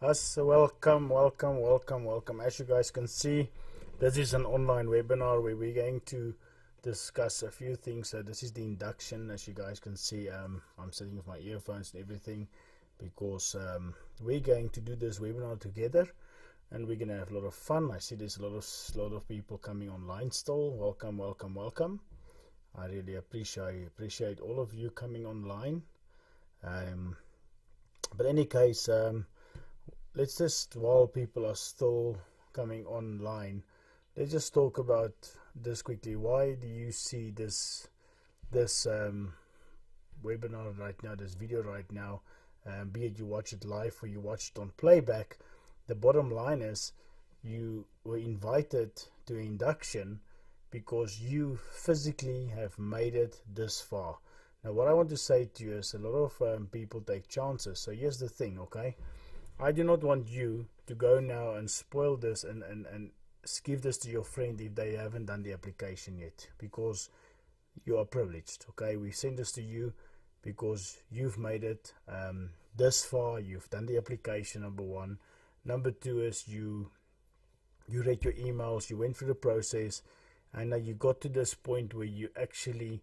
Us, welcome. As you guys can see, this is an online webinar where we're going to discuss a few things. So this is the induction. As you guys can see, I'm sitting with my earphones and everything because we're going to do this webinar together, and we're gonna have a lot of fun. I see there's a lot of people coming online still. Welcome. I really appreciate all of you coming online. But in any case, let's just, while people are still coming online, let's just talk about this quickly. Why do you see this webinar right now, this video right now, be it you watch it live or you watch it on playback? The bottom line is you were invited to induction because you physically have made it this far. Now what I want to say to you is a lot of people take chances. So here's the thing, okay? I do not want you to go now and spoil this and give this to your friend if they haven't done the application yet, because you are privileged, okay? We send this to you because you've made it this far. You've done the application, number one. Number two is you read your emails, you went through the process, and now you got to this point where you actually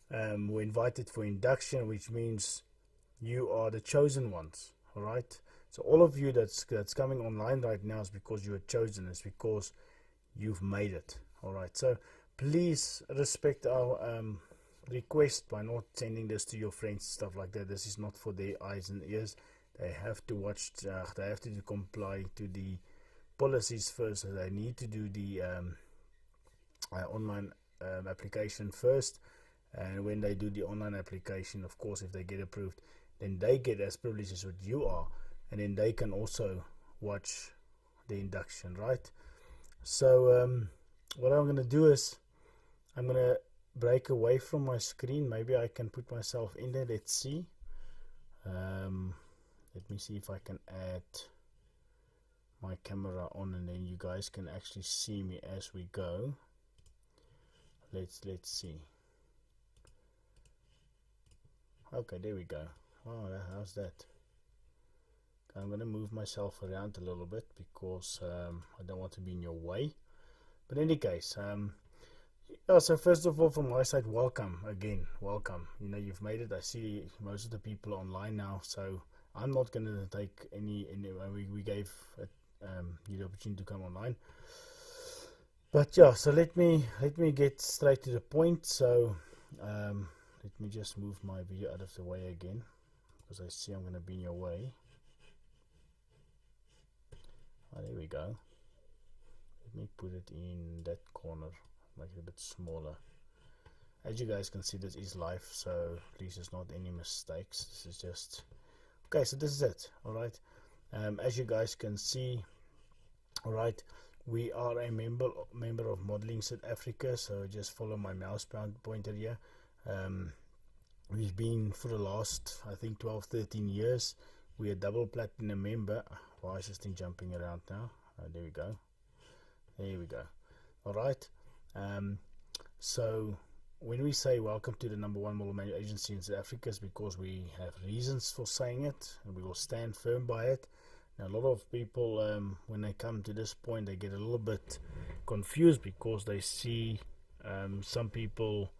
were invited for induction, which means you are the chosen ones. All right, so all of you that's coming online right now is because you are chosen. It's because you've made it. All right, so please respect our request by not sending this to your friends, stuff like that. This is not for their eyes and ears. They have to watch, they have to comply to the policies first. So they need to do the online application first, and when they do the online application, of course, if they get approved, then they get as privileged as what you are, and then they can also watch the induction, right? So what I'm going to do is I'm going to break away from my screen. Maybe I can put myself in there. Let's see. Let me see if I can add my camera on, and then you guys can actually see me as we go. Let's see. Okay, there we go. Oh, how's that? I'm going to move myself around a little bit because I don't want to be in your way. But in any case, yeah, so first of all, from my side, welcome again. Welcome. You know, you've made it. I see most of the people online now, so I'm not going to take any we gave you the opportunity to come online. But yeah, so let me get straight to the point. So let me just move my video out of the way again, because I see I'm going to be in your way. Oh, there we go. Let me put it in that corner, make it a bit smaller. As you guys can see, this is live, so please, there's not any mistakes. This is just okay. So this is it. All right. As you guys can see, all right, we are a member of Modeling South Africa. So just follow my mouse pointer here. We've been for the last, I think, 12-13 years. We're a double platinum member. Why is this thing jumping around now? There we go. All right. So when we say welcome to the #1 model manual agency in South Africa, it's because we have reasons for saying it, and we will stand firm by it. Now, a lot of people, when they come to this point, they get a little bit confused because they see some people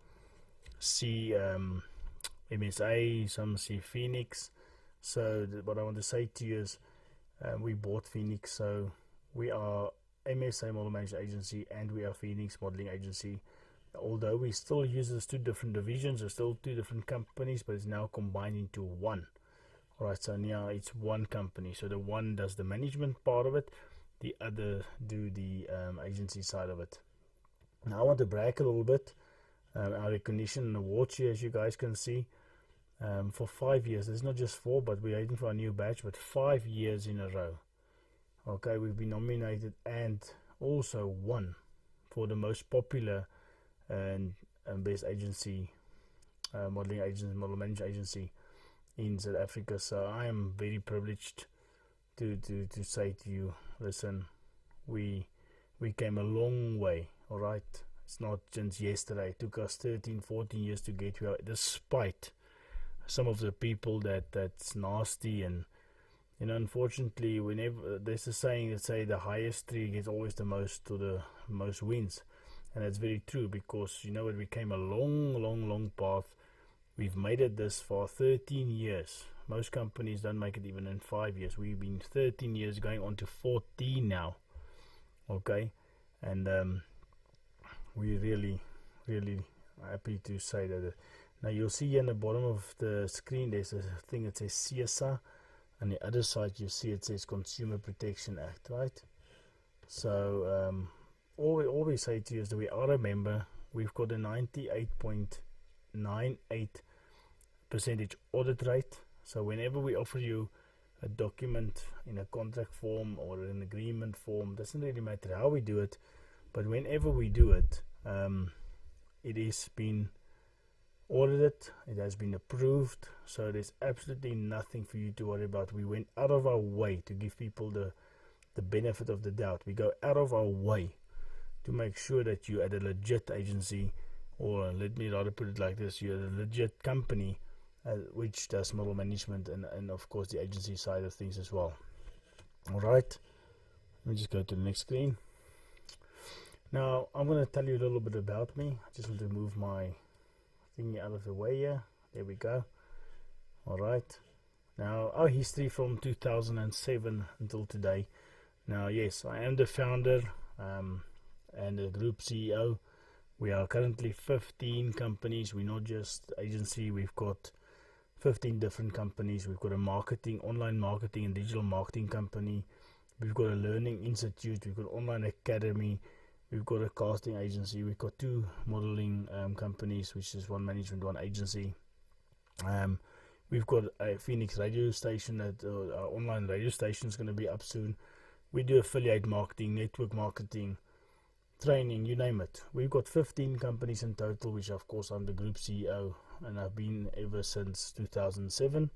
see MSA, some see Phoenix. So what I want to say to you is we bought Phoenix, so we are MSA Model Management Agency and we are Phoenix Modeling Agency. Although we still use those two different divisions, there's still two different companies, but it's now combined into one. Alright, so now it's one company. So the one does the management part of it, the other do the agency side of it. Now I want to brag a little bit. Our recognition and awards here, as you guys can see, for 5 years. It's not just 4, but we're waiting for a new batch, but 5 years in a row. Okay, we've been nominated and also won for the most popular and best agency, modeling agency, model management agency in South Africa. So I am very privileged to say to you, listen, we came a long way. All right, it's not just yesterday. It took us 13-14 years to get here, despite some of the people that's nasty and Unfortunately, whenever there's a saying that say the highest tree gets always the most, to the most wins, and that's very true, because it became a long path. We've made it this for 13 years. Most companies don't make it even in 5 years. We've been 13 years, going on to 14 now. Okay, and we really happy to say that. Now you'll see here in the bottom of the screen there's a thing that says CSA. On the other side you see it says Consumer Protection Act, right? So all we say to you is that we are a member. We've got a 98.98% audit rate. So whenever we offer you a document in a contract form or an agreement form, doesn't really matter how we do it, but whenever we do it, it has been audited, it has been approved, so there's absolutely nothing for you to worry about. We went out of our way to give people the benefit of the doubt. We go out of our way to make sure that you're at a legit agency, or let me rather put it like this, you're a legit company which does model management and of course the agency side of things as well. Alright, let me just go to the next screen. Now I'm going to tell you a little bit about me. I just want to move my thingy out of the way here. There we go. Alright, now our history from 2007 until today. Now yes, I am the founder and the group CEO. We are currently 15 companies. We're not just agency, we've got 15 different companies. We've got a online marketing and digital marketing company. We've got a learning institute. We've got online academy. We've got a casting agency. We've got 2 modeling companies, which is one management, one agency. We've got a Phoenix radio station that our online radio station is going to be up soon. We do affiliate marketing, network marketing, training, you name it. We've got 15 companies in total, which of course I'm the group CEO, and I've been ever since 2007.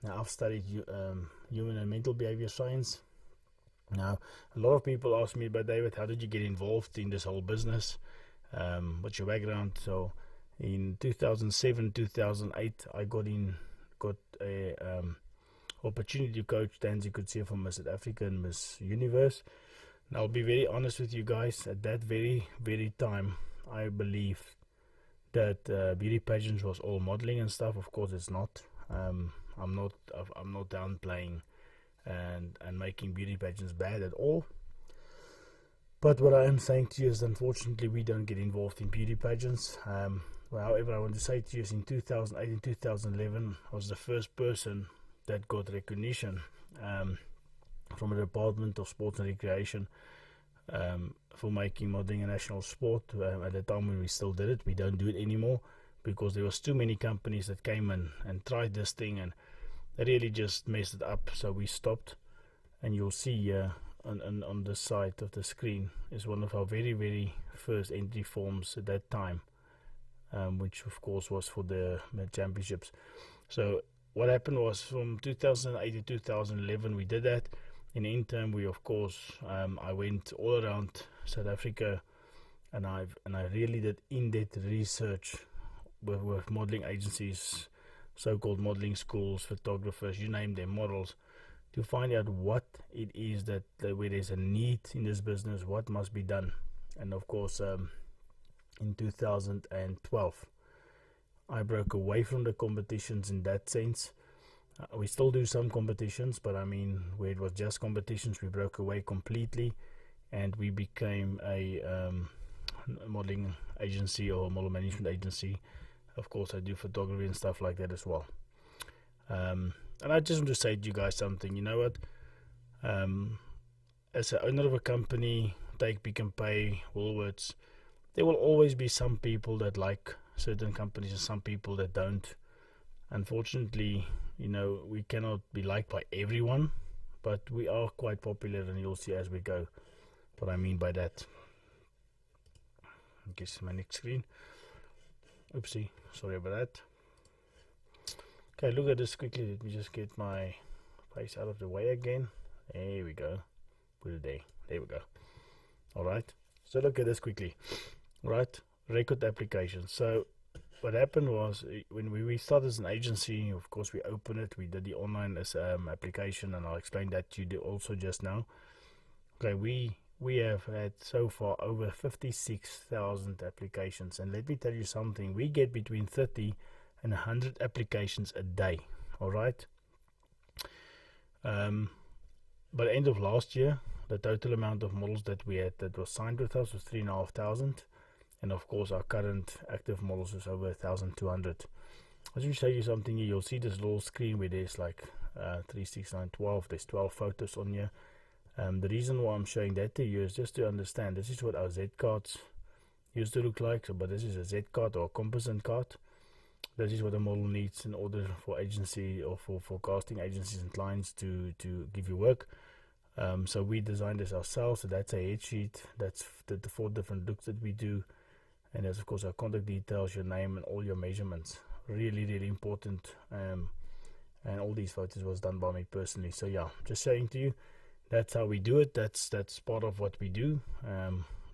Now I've studied human and mental behavior science. Now a lot of people ask me, but David, how did you get involved in this whole business? What's your background? So in 2007, 2008, I got a opportunity to coach Danzi Kutsia from Miss South Africa and Miss Universe. And I'll be very honest with you guys, at that very time I believed that beauty pageants was all modeling and stuff. Of course it's not. I'm not downplaying and making beauty pageants bad at all, but what I am saying to you is, unfortunately, we don't get involved in beauty pageants. However, I want to say to you is, in 2008 and 2011 I was the first person that got recognition from the Department of Sports and Recreation for making modeling a national sport. At the time when we still did it, we don't do it anymore because there was too many companies that came in and tried this thing, and they really just messed it up, so we stopped. And you'll see on the side of the screen is one of our very first entry forms at that time, which of course was for the championships. So what happened was, from 2008 to 2011 we did that. In the interim, we of course I went all around South Africa, and I really did in-depth research with modeling agencies, so-called modeling schools, photographers, you name them, models, to find out what it is that where there's a need in this business, what must be done. And of course in 2012 I broke away from the competitions in that sense. We still do some competitions, but I mean, where it was just competitions, we broke away completely, and we became a modeling agency or model management agency. Of course I do photography and stuff like that as well. And I just want to say to you guys something. You know what, as an owner of a company, Take, Pick and Pay, Woolworths, there will always be some people that like certain companies and some people that don't. Unfortunately, we cannot be liked by everyone, but we are quite popular, and you'll see as we go what I mean by that. Okay, so my next screen. Oopsie, sorry about that. Okay, look at this quickly. Let me just get my face out of the way again. There we go. Put it there. There we go. Alright, so look at this quickly. Right, record application. So what happened was when we started as an agency, of course, we opened it. We did the online application, and I'll explain that to you also just now. Okay, we have had so far over 56,000 applications, and let me tell you something. We get between 30 and 100 applications a day. All right. By the end of last year, the total amount of models that we had that was signed with us was 3,500. And of course, our current active models is over 1,200. As you show you something here, you'll see this little screen where there's like 3, 6, 9, 12. There's 12 photos on here. The reason why I'm showing that to you is just to understand this is what our Z cards used to look like. So, but this is a Z card or a composite card. This is what a model needs in order for agency or for casting agencies and clients to give you work. So we designed this ourselves. So that's a head sheet. That's the 4 different looks that we do. And there's of course our contact details, your name, and all your measurements. Really, really important. And all these photos was done by me personally. So yeah, just saying to you, that's how we do it. That's part of what we do.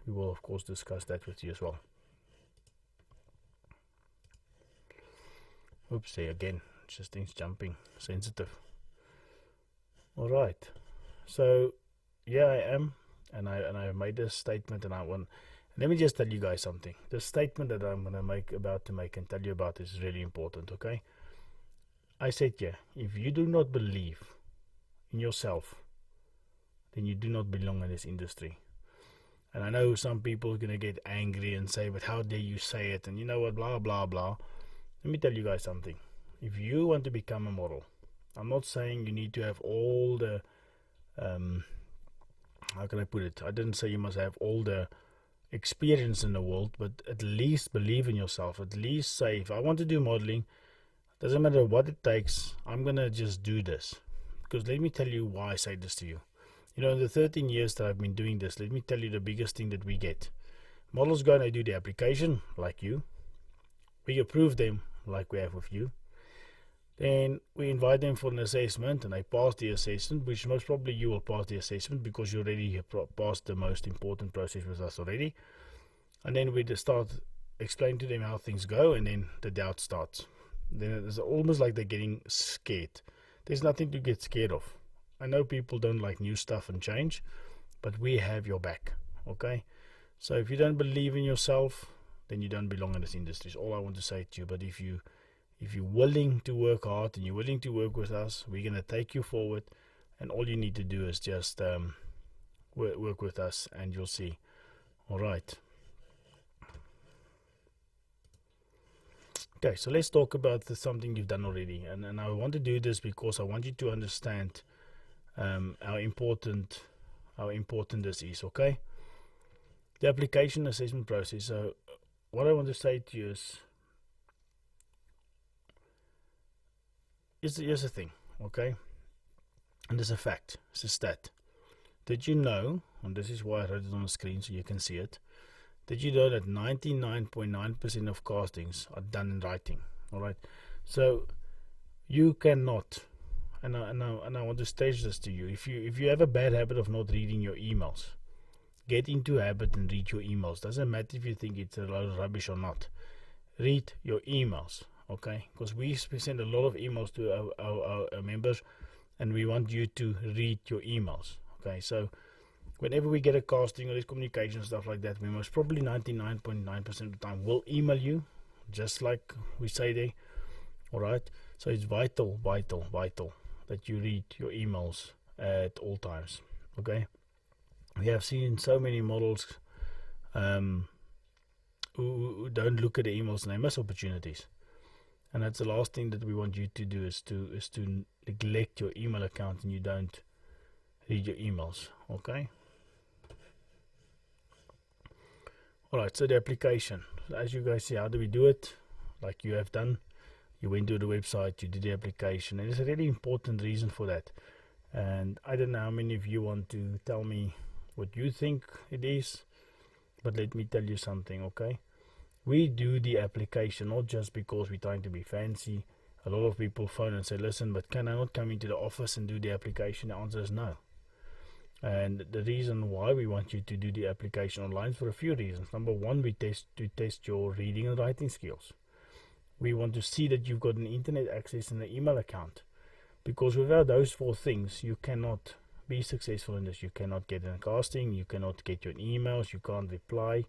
We will of course discuss that with you as well. Oops, there again, just things jumping, sensitive. All right, so yeah, I am, and I made this statement, and I want. Let me just tell you guys something. The statement that I'm about to make and tell you about is really important. Okay, I said yeah. If you do not believe in yourself, then you do not belong in this industry. And I know some people are gonna get angry and say, "But how dare you say it?" And you know what, blah blah blah. Let me tell you guys something. If you want to become a model, I'm not saying you need to have all the, how can I put it? I didn't say you must have all the experience in the world, but at least believe in yourself. At least say, if I want to do modeling, doesn't matter what it takes, I'm going to just do this. Because let me tell you why I say this to you. You know, in the 13 years that I've been doing this, let me tell you the biggest thing that we get. Models go and they do the application, like you. We approve them, like we have with you. Then we invite them for an assessment, and they pass the assessment, which most probably you will pass the assessment because you already have passed the most important process with us already. And then we just start explaining to them how things go, and then the doubt starts. Then it's almost like they're getting scared. There's nothing to get scared of. I know people don't like new stuff and change, but we have your back, okay? So if you don't believe in yourself, then you don't belong in this industry. Is all I want to say to you. But if you're willing to work hard and you're willing to work with us, we're going to take you forward, and all you need to do is just work with us, and you'll see. All right. Okay, so let's talk about something you've done already, and I want to do this because I want you to understand how important this is. Okay, the application assessment process. So what I want to say to you is here's the thing, okay? And there's a fact, it's a stat. Did you know, and this is why I wrote it on the screen so you can see it, did you know that 99.9% of castings are done in writing? Alright, so you cannot, and I want to stage this to you, if you have a bad habit of not reading your emails, get into habit and read your emails. Doesn't matter if you think it's a lot of rubbish or not. Read your emails, okay? Because we send a lot of emails to our members, and we want you to read your emails, okay? So whenever we get a casting or this communication stuff like that, we most probably 99.9% of the time will email you, just like we say there, all right? So it's vital that you read your emails at all times, okay? We have seen so many models who don't look at the emails and they miss opportunities, and that's the last thing that we want you to do is to neglect your email account and you don't read your emails, okay? Alright, so the application, as you guys see, how do we do it? Like you have done, you went to the website, you did the application, and there's a really important reason for that. And I don't know how many of you want to tell me what you think it is, but let me tell you something, okay? We do the application not just because we're trying to be fancy. A lot of people phone and say, listen, but can I not come into the office and do the application? The answer is no. And the reason why we want you to do the application online is for a few reasons. Number one, we test your reading and writing skills. We want to see that you've got an internet access and an email account, because without those 4 things you cannot be successful in this. You cannot get in casting, you cannot get your emails, you can't reply,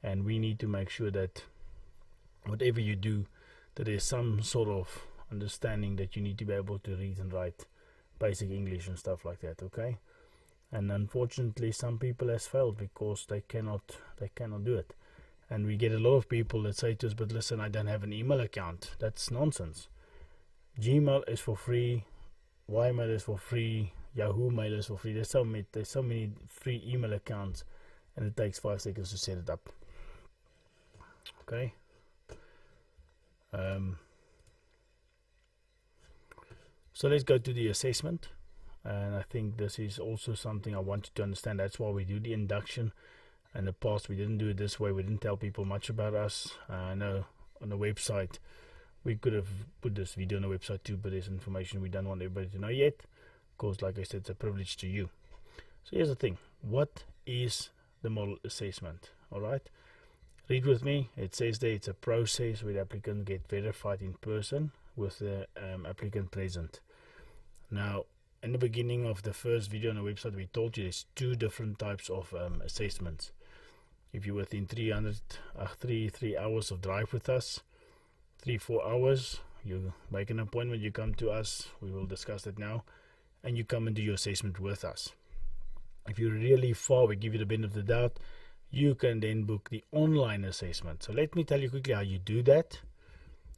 and we need to make sure that whatever you do, that there's some sort of understanding that you need to be able to read and write basic English and stuff like that. Okay, and unfortunately some people has failed because they cannot do it. And we get a lot of people that say to us, but listen, I don't have an email account. That's nonsense. Gmail is for free, Ymail is for free, Yahoo Mail is for free. There's so many free email accounts, and it takes 5 seconds to set it up. Okay. So let's go to the assessment, and I think this is also something I want you to understand. That's why we do the induction. In the past we didn't do it this way. We didn't tell people much about us. I know on the website we could have put this video on the website too, but there's information we don't want everybody to know yet, because like I said, it's a privilege to you. So here's the thing, what is the model assessment? Alright, read with me. It says there it's a process where the applicant get verified in person with the applicant present. Now, in the beginning of the first video on the website, we told you there's 2 different types of assessments. If you're within 3 hours of drive with us, 3-4 hours, you make an appointment, you come to us, we will discuss it now, and you come and do your assessment with us. If you're really far, we give you the benefit of the doubt, you can then book the online assessment. So let me tell you quickly how you do that.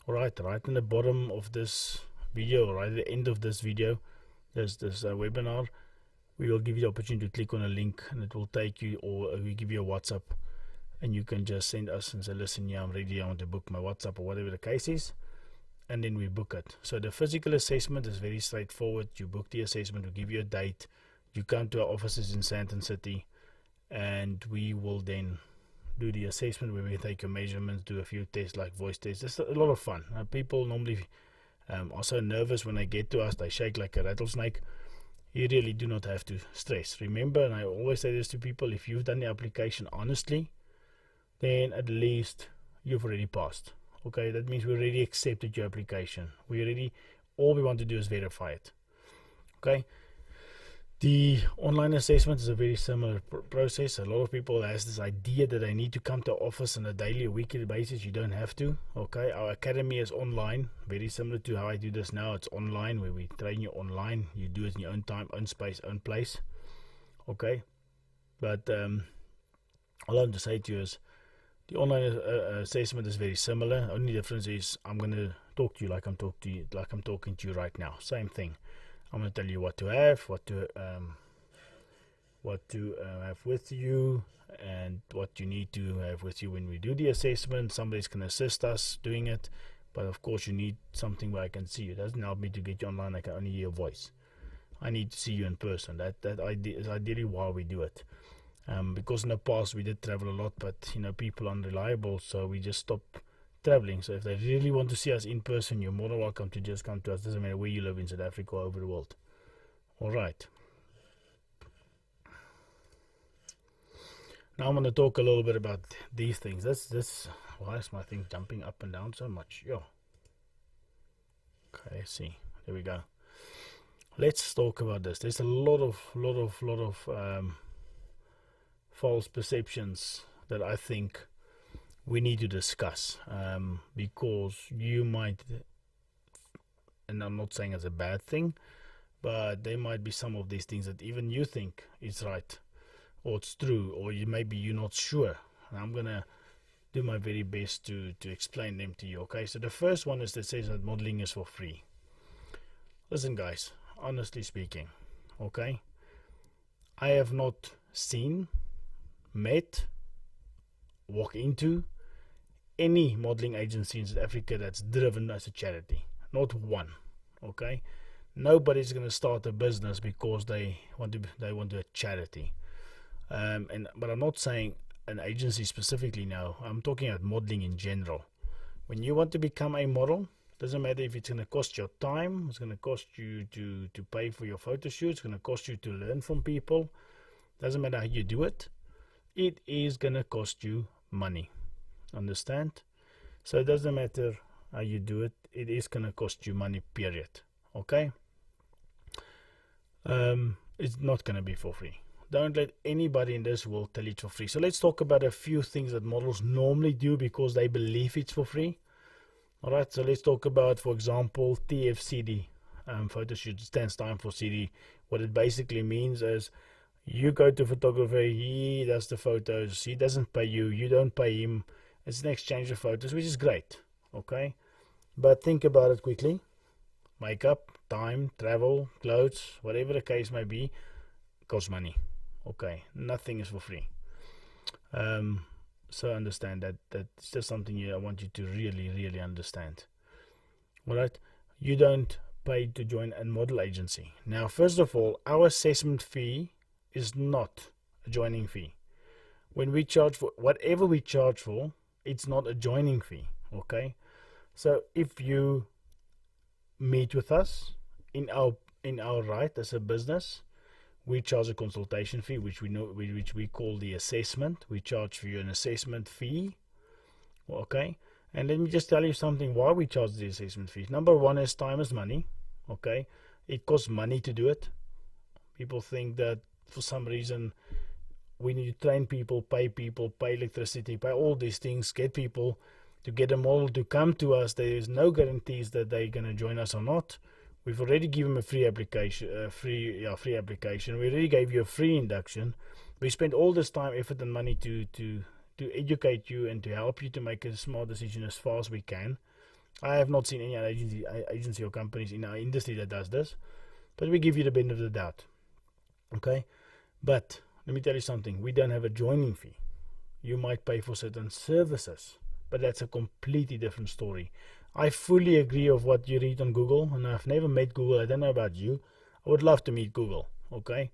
Alright, right in the bottom of this video, right at the end of this video, there's this webinar. We will give you the opportunity to click on a link, and it will take you, or we give you a WhatsApp, and you can just send us and say, listen, yeah, I'm ready, I want to book my WhatsApp, or whatever the case is, and then we book it. So the physical assessment is very straightforward. You book the assessment, we give you a date, you come to our offices in Sandton City, and we will then do the assessment where we take your measurements, do a few tests like voice tests. It's a lot of fun. People normally are so nervous when they get to us, they shake like a rattlesnake. You really do not have to stress. Remember, and I always say this to people, if you've done the application honestly, then at least you've already passed. Okay, that means we already accepted your application. All we want to do is verify it. Okay. The online assessment is a very similar process. A lot of people has this idea that they need to come to office on a daily or weekly basis. You don't have to. Okay, our academy is online, very similar to how I do this now. It's online, where we train you online. You do it in your own time, own space, own place. Okay, but all I want to say to you is the online assessment is very similar. The only difference is I'm going to talk to you like I'm talking to you right now. Same thing. I'm going to tell you what to have, what to have with you, and what you need to have with you when we do the assessment. Somebody's can assist us doing it, but of course you need something where I can see you. It doesn't help me to get you online. I can only hear your voice. I need to see you in person. That is ideally why we do it. Because in the past we did travel a lot, but people are unreliable, so we just stopped traveling. So if they really want to see us in person, you're more than welcome to just come to us. Doesn't matter where you live in South Africa or over the world. All right, now I'm going to talk a little bit about these things. Why is my thing jumping up and down so much? Okay, let's see. There we go. Let's talk about this. There's a lot of false perceptions that I think we need to discuss, because you might, and I'm not saying it's a bad thing, but there might be some of these things that even you think is right, or it's true, or maybe you're not sure. And I'm gonna do my very best to explain them to you. Okay, so the first one is that says that modeling is for free. Listen guys, honestly speaking, okay, I have not seen, met, walk into any modeling agency in South Africa that's driven as a charity. Not one. Okay, nobody's going to start a business because they want a charity. But I'm not saying an agency specifically now. I'm talking about modeling in general. When you want to become a model, doesn't matter if it's going to cost your time, it's going to cost you to pay for your photo shoot, it's going to cost you to learn from people. Doesn't matter how you do it. It is going to cost you money. Understand? So it doesn't matter how you do it, it is going to cost you money, period. Okay? It's not going to be for free. Don't let anybody in this world tell you it's for free. So let's talk about a few things that models normally do because they believe it's for free. Alright, so let's talk about, for example, TFCD. Photo shoot stands time for CD. What it basically means is you go to photographer, he does the photos, he doesn't pay you, you don't pay him. It's an exchange of photos, which is great. Okay, but think about it quickly. Makeup, time, travel, clothes, whatever the case may be, costs money. Okay, nothing is for free. So understand that's just something I want you to really understand. Alright, you don't pay to join a model agency. Now, first of all, our assessment fee is not a joining fee. When we charge for whatever we charge for, it's not a joining fee. Okay, so if you meet with us in our right as a business, we charge a consultation fee, which we call the assessment. We charge for you an assessment fee. Okay, and let me just tell you something why we charge the assessment fee. Number one is time is money. Okay, it costs money to do it. People think that for some reason we need to train people, pay electricity, pay all these things, get people to get a model to come to us. There is no guarantees that they're going to join us or not. We've already given them a free application, free application. We already gave you a free induction. We spent all this time, effort, and money to educate you and to help you to make a smart decision as far as we can. I have not seen any other agency or companies in our industry that does this, but we give you the benefit of the doubt. Okay, but let me tell you something. We don't have a joining fee. You might pay for certain services, but that's a completely different story. I fully agree of what you read on Google, and I've never met Google. I don't know about you. I would love to meet Google. Okay,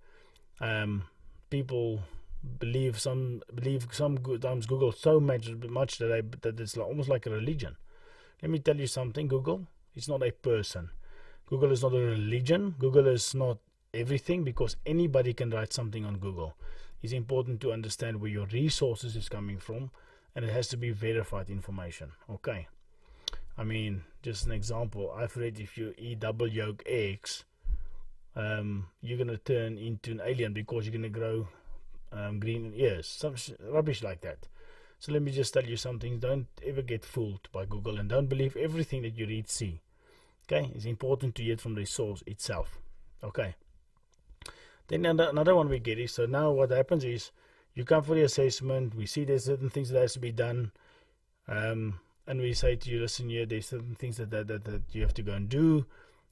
people believe sometimes Google so much that it's almost like a religion. Let me tell you something. Google is not a person. Google is not a religion. Google is not everything, because anybody can write something on Google. It's important to understand where your resources is coming from, and it has to be verified information. Okay, I mean, just an example. I've read if you eat double yolk eggs, you're gonna turn into an alien because you're gonna grow green ears, some rubbish like that. So let me just tell you something. Don't ever get fooled by Google, and don't believe everything that you read, see. Okay, it's important to hear from the source itself. Okay, then another one we get is, so now what happens is you come for the assessment. We see there's certain things that has to be done, and we say to you, listen here, there's certain things that you have to go and do,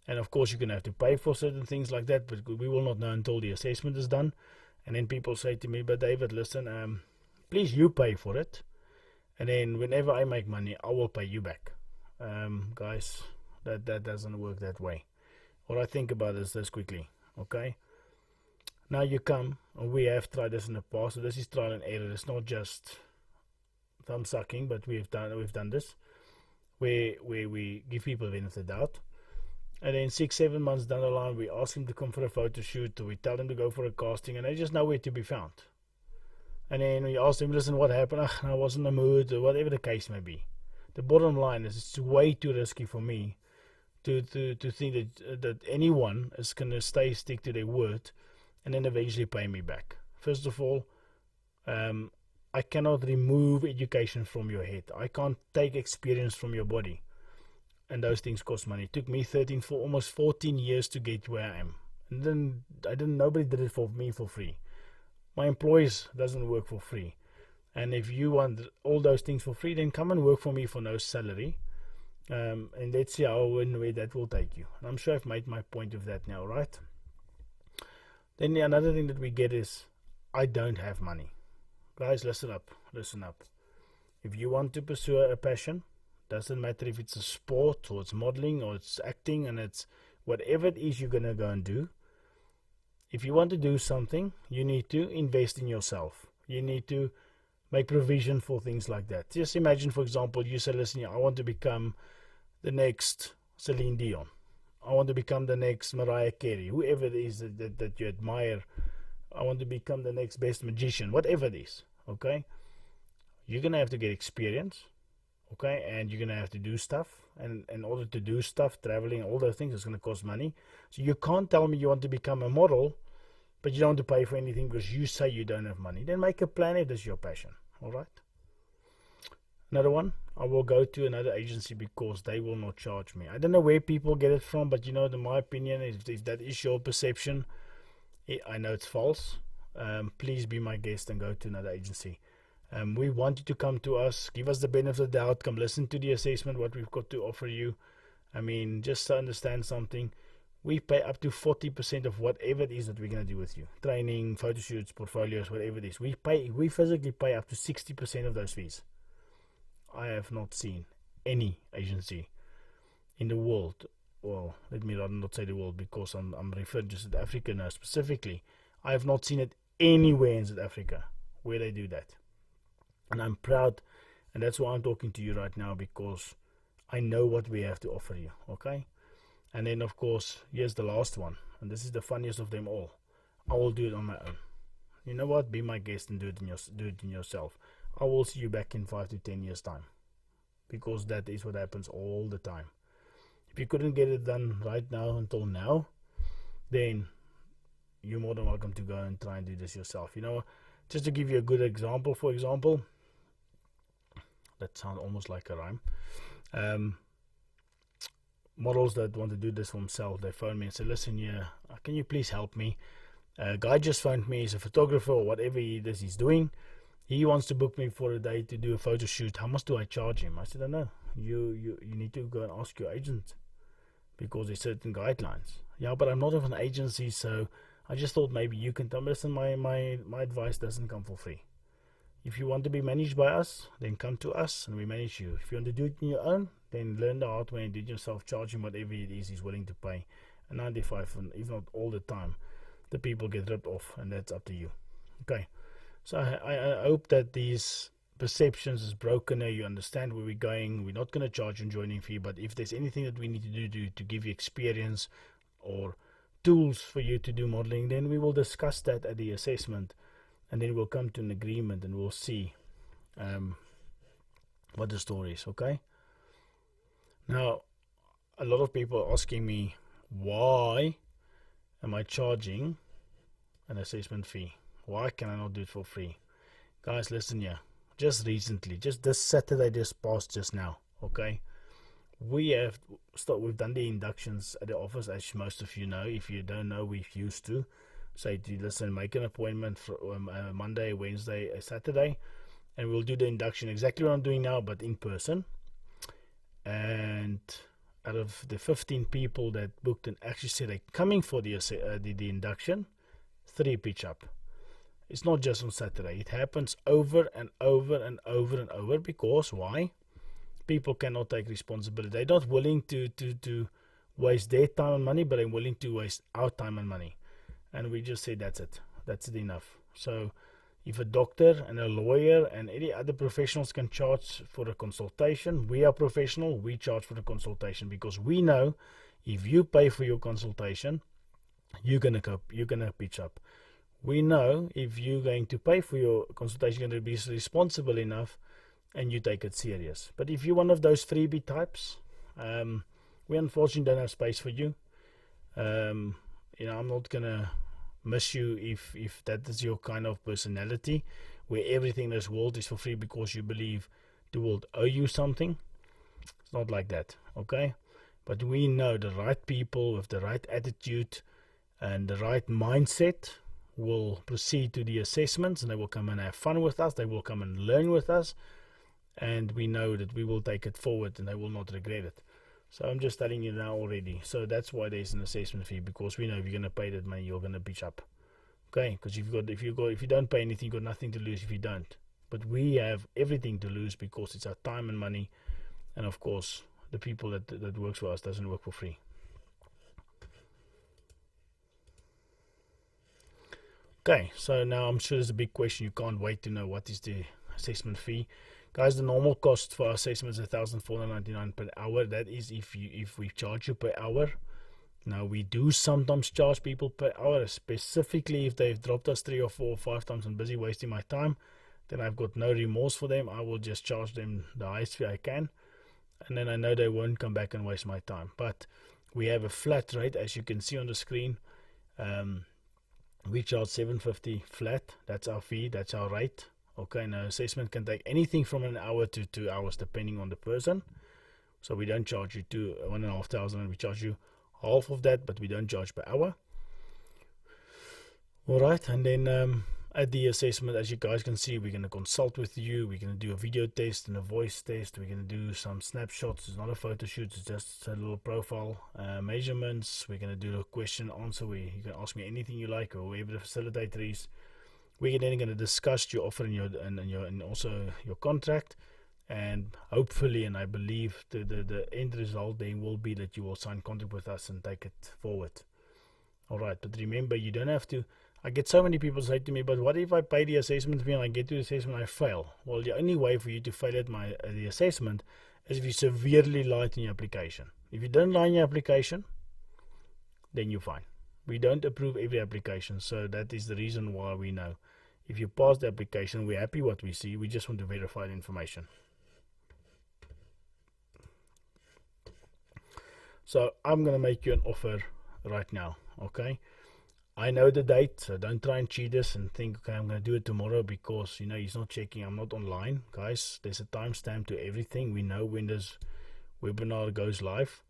and of course you're going to have to pay for certain things like that, but we will not know until the assessment is done. And then people say to me, but David, listen, please you pay for it, and then whenever I make money I will pay you back. Guys, that doesn't work that way. What I think about this quickly. Okay, now you come, and we have tried this in the past, so this is trial and error. It's not just thumb sucking, but we've done this where we give people the benefit of the doubt, and then 6-7 months down the line we ask them to come for a photo shoot, or we tell them to go for a casting, and they just nowhere to be found. And then we ask them, listen, what happened? I was in the mood, or whatever the case may be. The bottom line is, it's way too risky for me to think that anyone is going to stick to their word and then eventually pay me back. First of all, I cannot remove education from your head. I can't take experience from your body, and those things cost money. It took me almost 14 years to get where I am, and then nobody did it for me for free. My employees doesn't work for free, and if you want all those things for free, then come and work for me for no salary, and let's see how and where that will take you. And I'm sure I've made my point of that now, right? Then another thing that we get is, I don't have money. Guys, listen up. If you want to pursue a passion, doesn't matter if it's a sport or it's modeling or it's acting, and it's whatever it is you're gonna go and do. If you want to do something, you need to invest in yourself. You need to make provision for things like that. Just imagine, for example, you say, listen, I want to become the next Celine Dion. I want to become the next Mariah Carey, whoever it is that you admire. I want to become the next best magician, whatever it is. Okay, you're gonna have to get experience, okay? And you're gonna have to do stuff, and in order to do stuff, traveling, all those things, it's gonna cost money. So you can't tell me you want to become a model, but you don't want to pay for anything because you say you don't have money. Then make a plan if this is your passion. All right. Another one, I will go to another agency because they will not charge me. I don't know where people get it from, but in my opinion, if that is your perception, I know it's false. Please be my guest and go to another agency. We want you to come to us, give us the benefit of the doubt, come listen to the assessment, what we've got to offer you. I mean, just to understand something, we pay up to 40% of whatever it is that we're going to do with you. Training, photo shoots, portfolios, whatever it is. We physically pay up to 60% of those fees. I have not seen any agency in the world, well, let me not say the world because I'm referring to South Africa now specifically. I have not seen it anywhere in South Africa where they do that. And I'm proud, and that's why I'm talking to you right now, because I know what we have to offer you, okay? And then, of course, here's the last one, and this is the funniest of them all. I will do it on my own. You know what? Be my guest and do it in yourself. I will see you back in 5 to 10 years' time, because that is what happens all the time. If you couldn't get it done right now until now, then you're more than welcome to go and try and do this yourself. Just to give you a good example, for example, that sounds almost like a rhyme. Models that want to do this for themselves, they phone me and say, listen, can you please help me? A guy just phoned me, he's a photographer or whatever he's doing. He wants to book me for a day to do a photo shoot. How much do I charge him? I said, I know. You need to go and ask your agent because there's certain guidelines. Yeah, but I'm not of an agency, so I just thought maybe you can tell me. Listen, my advice doesn't come for free. If you want to be managed by us, then come to us and we manage you. If you want to do it on your own, then learn the hard way and do it yourself. Charge him whatever it is he's willing to pay. And 95, if not all the time, the people get ripped off, and that's up to you. Okay. So I hope that these perceptions is broken now. You understand where we're going. We're not going to charge you a joining fee, but if there's anything that we need to do to give you experience or tools for you to do modeling, then we will discuss that at the assessment, and then we'll come to an agreement and we'll see what the story is. Okay. Now, a lot of people are asking me, why am I charging an assessment fee? Why can I not do it for free? Guys, listen here. Just recently, just this Saturday, just passed just now, okay? We've done the inductions at the office, as most of you know. If you don't know, we've used to say to you, listen, make an appointment for Monday, Wednesday, Saturday, and we'll do the induction exactly what I'm doing now, but in person. And out of the 15 people that booked and actually said they're coming for the induction, 3 pitch up. It's not just on Saturday. It happens over and over and over and over because why? People cannot take responsibility. They're not willing to waste their time and money, but they're willing to waste our time and money. And we just say that's it. That's it enough. So if a doctor and a lawyer and any other professionals can charge for a consultation, we are professional, we charge for the consultation because we know if you pay for your consultation, you're gonna pitch up. We know if you're going to pay for your consultation, you're going to be responsible enough and you take it serious. But if you're one of those freebie types, we unfortunately don't have space for you. I'm not going to miss you if that is your kind of personality, where everything in this world is for free because you believe the world owe you something. It's not like that, okay? But we know the right people with the right attitude and the right mindset will proceed to the assessments, and they will come and have fun with us. They will come and learn with us, and we know that we will take it forward and they will not regret it. So I'm just telling you now already. So that's why there's an assessment fee, because we know if you're going to pay that money, you're going to pitch up. Okay, because if you don't pay anything, you've got nothing to lose if you don't. But we have everything to lose because it's our time and money, and of course the people that works for us doesn't work for free. Okay, so now I'm sure there's a big question. You can't wait to know what is the assessment fee. Guys, the normal cost for our assessment is $1,499 per hour. That is if we charge you per hour. Now, we do sometimes charge people per hour, specifically if they've dropped us 3 or 4 or 5 times and busy wasting my time. then I've got no remorse for them. I will just charge them the highest fee I can, and then I know they won't come back and waste my time. But we have a flat rate, as you can see on the screen. We charge $7.50 flat. That's our fee, that's our rate. Okay, now assessment can take anything from an hour to 2 hours depending on the person. So we don't charge you $1,500, we charge you half of that, but we don't charge per hour. Alright, and then at the assessment, as you guys can see, we're going to consult with you. We're going to do a video test and a voice test. We're going to do some snapshots. It's not a photo shoot, it's just a little profile measurements. We're going to do a question answer where you can ask me anything you like, or whoever the facilitator is. We're then going to discuss your offer and also your contract, and hopefully, and I believe the end result then will be that you will sign contract with us and take it forward. Alright, but remember, you don't have to. I get so many people say to me, but what if I pay the assessment fee and I get to the assessment and I fail? Well, the only way for you to fail at the assessment is if you severely lie in your application. If you don't lie in your application, then you're fine. We don't approve every application, so that is the reason why we know. If you pass the application, we're happy what we see. We just want to verify the information. So I'm going to make you an offer right now, okay? I know the date, so don't try and cheat us and think, okay, I'm going to do it tomorrow because, you know, he's not checking, I'm not online. Guys, there's a timestamp to everything. We know when this webinar goes live.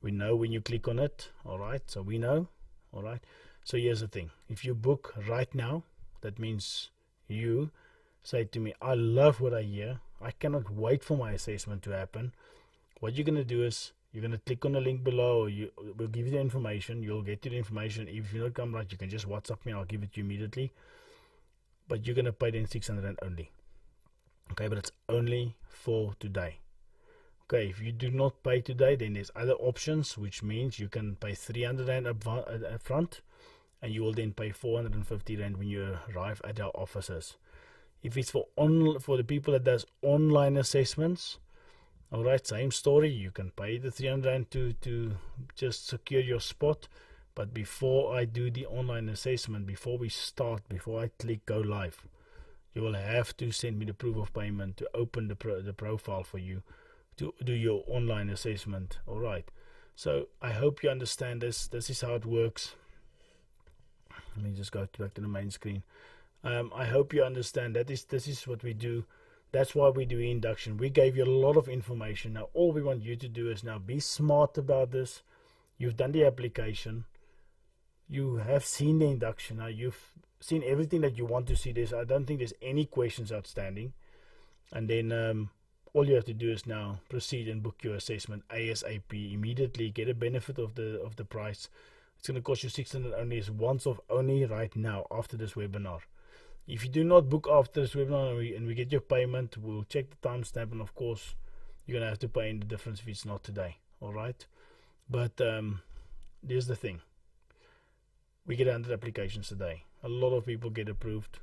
We know when you click on it, all right? So we know, all right? So here's the thing. If you book right now, that means you say to me, I love what I hear. I cannot wait for my assessment to happen. What you're going to do is, you're going to click on the link below, or we'll give you the information. You'll get you the information. If you don't come right, you can just WhatsApp me. I'll give it to you immediately. But you're going to pay then 600 Rand only. Okay, but it's only for today. Okay, if you do not pay today, then there's other options, which means you can pay 300 Rand up front, and you will then pay 450 Rand when you arrive at our offices. If it's for the people that does online assessments, alright, same story. You can pay the 300 Rand to just secure your spot. But before I do the online assessment, before we start, before I click go live, you will have to send me the proof of payment to open the profile for you to do your online assessment. Alright, so I hope you understand this. This is how it works. Let me just go back to the main screen. I hope you understand that this is what we do. That's why we do induction. We gave you a lot of information. Now all we want you to do is now be smart about this. You've done the application. You have seen the induction. Now you've seen everything that you want to see. I don't think there's any questions outstanding. And then all you have to do is now proceed and book your assessment ASAP immediately. Get a benefit of the price. It's going to cost you 600 only. It's once off only right now after this webinar. If you do not book after this webinar and we get your payment, we'll check the timestamp, and of course you're going to have to pay in the difference if it's not today. Alright, but there's the thing. We get 100 applications today. A lot of people get approved.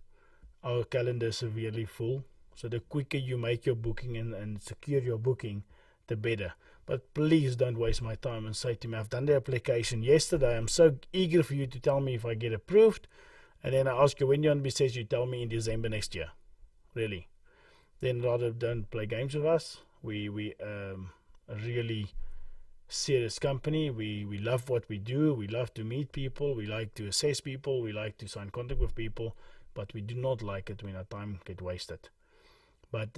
Our calendar is severely full, so the quicker you make your booking and secure your booking, the better. But please don't waste my time and say to me, I've done the application yesterday. I'm so eager for you to tell me if I get approved. And then I ask you when you're on BSS, you tell me in December next year. Really. Then rather don't play games with us. We a really serious company. We love what we do. We love to meet people. We like to assess people. We like to sign contract with people. But we do not like it when our time gets wasted. But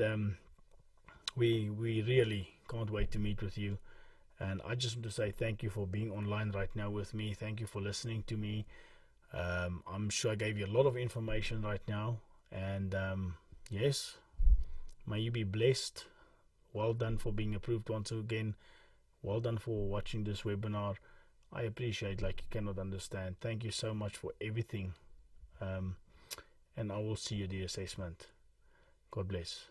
we really can't wait to meet with you. And I just want to say thank you for being online right now with me. Thank you for listening to me. I'm sure I gave you a lot of information right now, and yes, may you be blessed. Well done for being approved once again. Well done for watching this webinar. I appreciate like you cannot understand. Thank you so much for everything, and I will see you at the assessment. God bless.